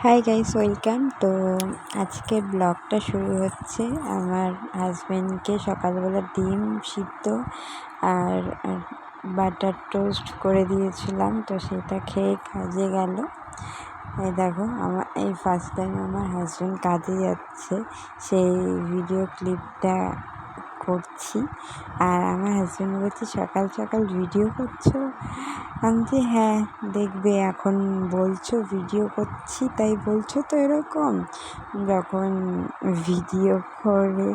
Hi guys, welcome. তো আজকে ব্লগটা শুরু হচ্ছে আমার হাজব্যান্ডকে সকালবেলা ডিম সিদ্ধ আর বাটার টোস্ট করে দিয়েছিলাম, তো সেটা খেয়ে কাজে গেল। এই দেখো, আমার এই ফার্স্ট টাইম আমার হাজব্যান্ড কাজে যাচ্ছে, সেই ভিডিও ক্লিপটা করছি। আর আমার হাজব্যান্ড বলছে, সকাল সকাল ভিডিও করছো? আমি যে হ্যাঁ, দেখবে এখন বলছো ভিডিও করছি তাই বলছো তো এরকম। যখন ভিডিও করে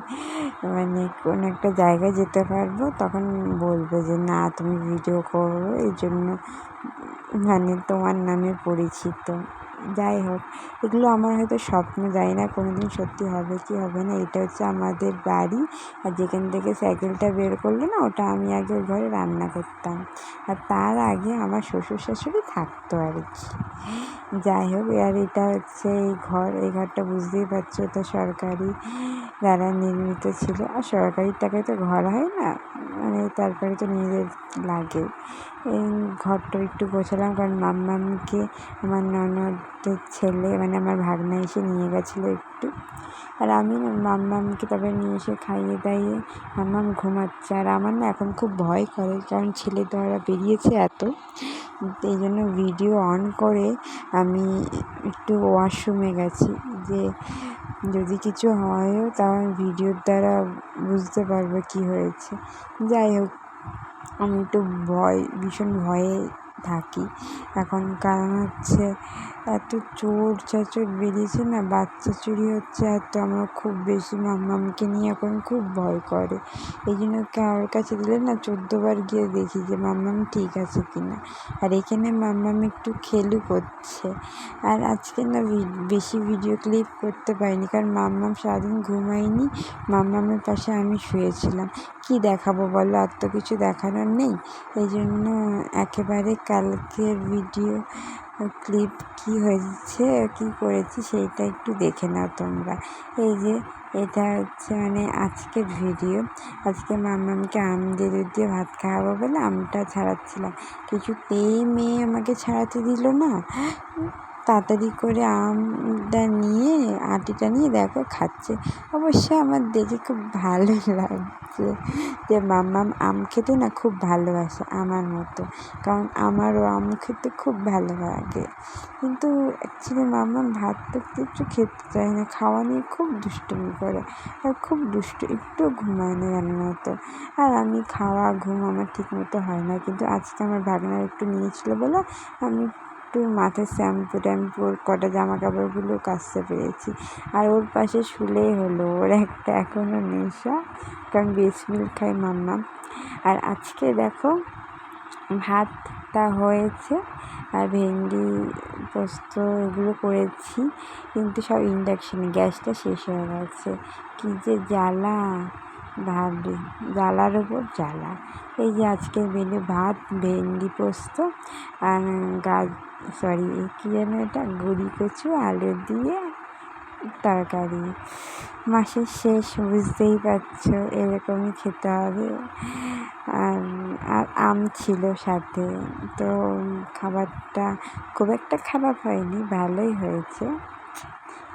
মানে কোনো একটা জায়গায় যেতে পারবো তখন বলবে যে না, তুমি ভিডিও করো, এই জন্য মানে তোমার নামে পরিচিত। যাই হোক, এগুলো আমার হয়তো স্বপ্ন, জানি না কোনো দিন সত্যি হবে কি হবে না। এটা হচ্ছে আমাদের বাড়ি, আর যেখান থেকে সাইকেলটা বের করলো না, ওটা আমি আগে ওই ঘরে রান্না করতাম, আর তার আগে আমার শ্বশুর শাশুড়ি থাকতো আর কি। যাই হোক, আর এটা হচ্ছে এই ঘরটা বুঝতেই পারছো, তো সরকারি দ্বারা নির্মিত ছিল। আর সরকারি টাকায় তো ঘর হয় না, মানে তারপরে তো নিজেদের লাগে। এই ঘরটা একটু গোছালাম, কারণ মাম্মামকে আমার ননদের ছেলে মানে আমার ভাগনা এসে নিয়ে গেছিলো একটু। আর আমি মাম্মামকে তবে নিয়ে এসে খাইয়ে দাইয়ে মাম্মাম ঘুমাচ্ছে। আর আমার না এখন খুব ভয় করে, কারণ ছেলে দ্বারা বেরিয়েছে এত, এই জন্য ভিডিও অন করে আমি একটু ওয়াশরুমে গেছি, যে যদি কিছু হয়ও তাহলে ভিডিওর দ্বারা বুঝতে পারবে কি হয়েছে। যাই হোক, আমি একটু ভীষণ ভয়ে থাকি এখন, কারণ হচ্ছে এত চোর চাচর বেরিয়েছে না, বাচ্চা চুরি হচ্ছে, আর তো আমার খুব বেশি মাম্মামকে নিয়ে এখন খুব ভয় করে। এই জন্য কারোর কাছে দিলে না 14 বার গিয়ে দেখি যে মাম্মাম ঠিক আছে কিনা। আর এখানে মাম্মাম একটু খেলু করছে। আর আজকে না বেশি ভিডিও ক্লিপ করতে পারিনি, কারণ মাম্মাম সারাদিন ঘুমায়নি, মাম্মামের পাশে আমি শুয়েছিলাম। কি দেখাবো বলো, আর তো কিছু দেখানোর নেই। এই জন্য একেবারে কালকের ভিডিও ক্লিপ কি হয়েছে, কি করেছি সেইটা একটু দেখে নাও তোমরা। এই যে এটা হচ্ছে মানে আজকের ভিডিও। আজকে মাম্মামকে আম দিয়ে দুধ দিয়ে ভাত খাওয়াবো বলে আমটা ছাড়াচ্ছিলাম, কিছুতেই মেয়ে আমাকে ছাড়াতে দিল না। তাড়াতাড়ি করে আমটা নিয়ে আটিটা নিয়ে দেখো খাচ্ছে। অবশ্য আমার দেখে খুব ভালো লাগছে যে মাম্মাম আম খেতে না খুব ভালোবাসে আমার মতো, কারণ আমারও আম খেতে খুব ভালো লাগে। কিন্তু অ্যাকচুয়ালি মাম্মাম ভাত তো কিছু খেতে চায় না, খাওয়া নিয়ে খুব দুষ্টুমি করে, আর খুব দুষ্টু, একটু ঘুমায় না জানার মতো। আর আমি খাওয়া ঘুম আমার ঠিক মতো হয় না, কিন্তু আজকে আমার ভাগনার একটু নিয়েছিল বলে আমি একটু মাথায় শ্যাম্পু ট্যাম্পু কটা জামা কাপড়গুলো কাচতে পেরেছি। আর ওর পাশে শুলেই হলো, ওর একটা এখনও নেশা, কারণ ব্রেস্ট মিল্ক খায় মাম্মাম। আর আজকে দেখো ভাতটা হয়েছে, আর ভেন্ডি পোস্ত এগুলো করেছি, কিন্তু সব ইন্ডাকশানে, গ্যাসটা শেষ হয়ে গেছে। কী যে জ্বালা, ভাবি জ্বালার ওপর জ্বালা। এই যে আজকে মেনু ভাত, ভেন্ডি পোস্ত আর কী যেন এটা, গুঁড়ি কচু আলু দিয়ে তরকারি। মাসের শেষ, বুঝতেই পারছো, এরকমই খেতে হবে। আর আম ছিল সাথে, তো খাবারটা খুব একটা খারাপ হয়নি, ভালোই হয়েছে।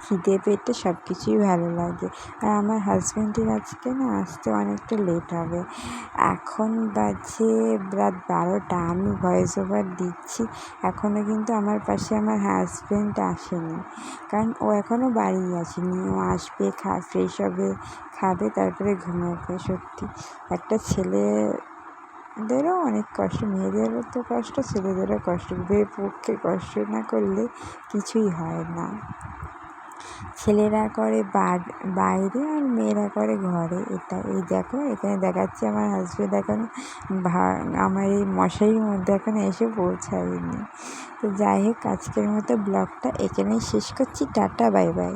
খিদে পেটে সব কিছুই ভালো লাগে। আর আমার হাজব্যান্ডের আজকে না আসতে অনেকটা লেট হবে, এখন বাজে রাত 12টা, আমি ভয়েস ওভার দিচ্ছি এখনও, কিন্তু আমার পাশে আমার হাজব্যান্ড আসেনি, কারণ ও এখনও বাড়ি আসেনি। ও আসবে, ফ্রেশ হবে, খাবে, তারপরে ঘুমাবে। সত্যি একটা ছেলেদেরও অনেক কষ্ট, মেয়েদেরও তো কষ্ট, ছেলেদেরও কষ্ট, উভয়ের পক্ষে কষ্ট না করলে কিছুই হয় না। ছেলেরা করে বাইরে আর মেয়েরা করে ঘরে। এই দেখো, এখানে দেখাচ্ছি আমার হাজব্যান্ড এখন আমার এই মশারির মধ্যে এখনো এসে পৌঁছায়নি। তো যাই হোক, আজকের মতো ব্লগটা এখানেই শেষ করছি। Tata, bye bye.